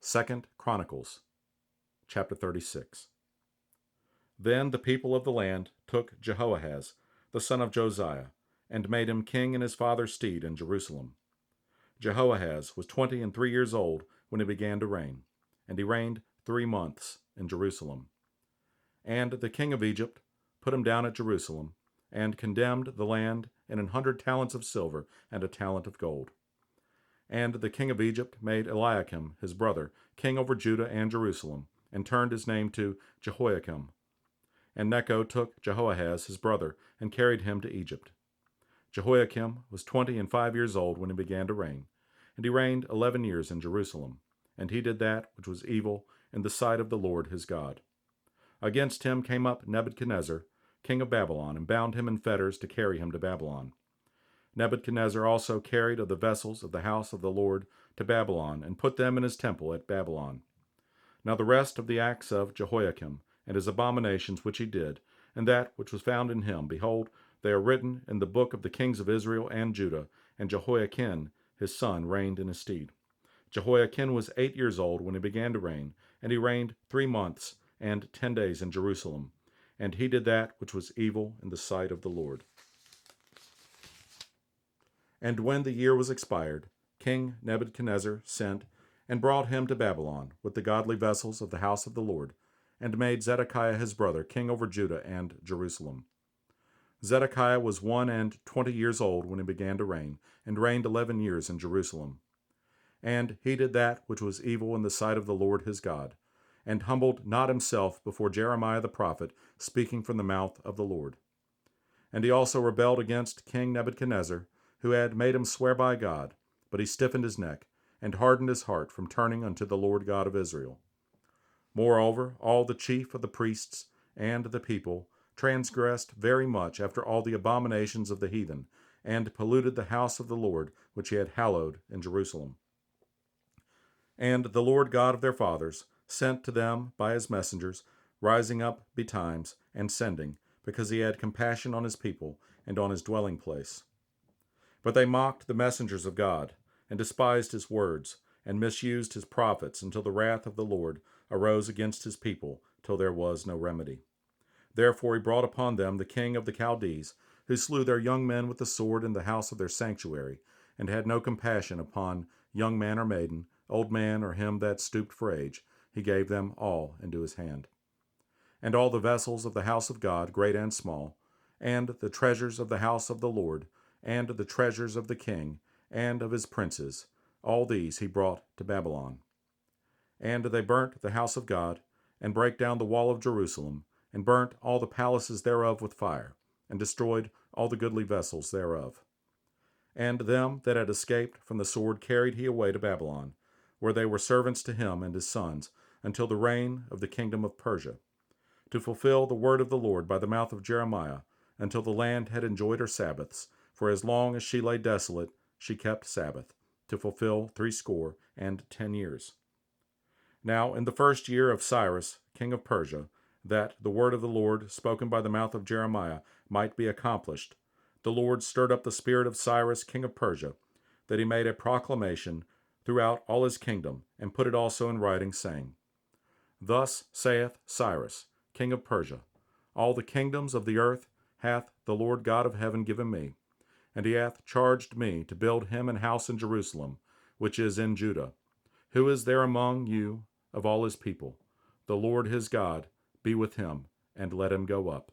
2 Chronicles, chapter 36. Then the people of the land took Jehoahaz, the son of Josiah, and made him king in his father's stead in Jerusalem. Jehoahaz was 23 years old when he began to reign, and he reigned 3 months in Jerusalem. And the king of Egypt put him down at Jerusalem, and condemned the land in 100 talents of silver and a talent of gold. And the king of Egypt made Eliakim, his brother, king over Judah and Jerusalem, and turned his name to Jehoiakim. And Necho took Jehoahaz, his brother, and carried him to Egypt. Jehoiakim was 25 years old when he began to reign, and he reigned 11 years in Jerusalem. And he did that which was evil in the sight of the Lord his God. Against him came up Nebuchadnezzar, king of Babylon, and bound him in fetters to carry him to Babylon. Nebuchadnezzar also carried of the vessels of the house of the Lord to Babylon, and put them in his temple at Babylon. Now the rest of the acts of Jehoiakim, and his abominations which he did, and that which was found in him, behold, they are written in the book of the kings of Israel and Judah, and Jehoiachin his son reigned in his stead. Jehoiachin was 8 years old when he began to reign, and he reigned 3 months and 10 days in Jerusalem. And he did that which was evil in the sight of the Lord. And when the year was expired, King Nebuchadnezzar sent and brought him to Babylon with the godly vessels of the house of the Lord, and made Zedekiah his brother king over Judah and Jerusalem. Zedekiah was 21 years old when he began to reign, and reigned 11 years in Jerusalem. And he did that which was evil in the sight of the Lord his God, and humbled not himself before Jeremiah the prophet, speaking from the mouth of the Lord. And he also rebelled against King Nebuchadnezzar, who had made him swear by God, but he stiffened his neck, and hardened his heart from turning unto the Lord God of Israel. Moreover, all the chief of the priests and the people transgressed very much after all the abominations of the heathen, and polluted the house of the Lord which he had hallowed in Jerusalem. And the Lord God of their fathers sent to them by his messengers, rising up betimes and sending, because he had compassion on his people and on his dwelling place. But they mocked the messengers of God, and despised his words, and misused his prophets, until the wrath of the Lord arose against his people, till there was no remedy. Therefore he brought upon them the king of the Chaldees, who slew their young men with the sword in the house of their sanctuary, and had no compassion upon young man or maiden, old man or him that stooped for age. He gave them all into his hand. And all the vessels of the house of God, great and small, and the treasures of the house of the Lord, and the treasures of the king, and of his princes, all these he brought to Babylon. And they burnt the house of God, and brake down the wall of Jerusalem, and burnt all the palaces thereof with fire, and destroyed all the goodly vessels thereof. And them that had escaped from the sword carried he away to Babylon, where they were servants to him and his sons, until the reign of the kingdom of Persia, to fulfill the word of the Lord by the mouth of Jeremiah, until the land had enjoyed her Sabbaths, for as long as she lay desolate, she kept Sabbath, to fulfill 60 years. Now in the 1st year of Cyrus, king of Persia, that the word of the Lord, spoken by the mouth of Jeremiah, might be accomplished, the Lord stirred up the spirit of Cyrus, king of Persia, that he made a proclamation throughout all his kingdom, and put it also in writing, saying, Thus saith Cyrus, king of Persia, all the kingdoms of the earth hath the Lord God of heaven given me, and he hath charged me to build him an house in Jerusalem, which is in Judah. Who is there among you of all his people? The Lord his God be with him, and let him go up.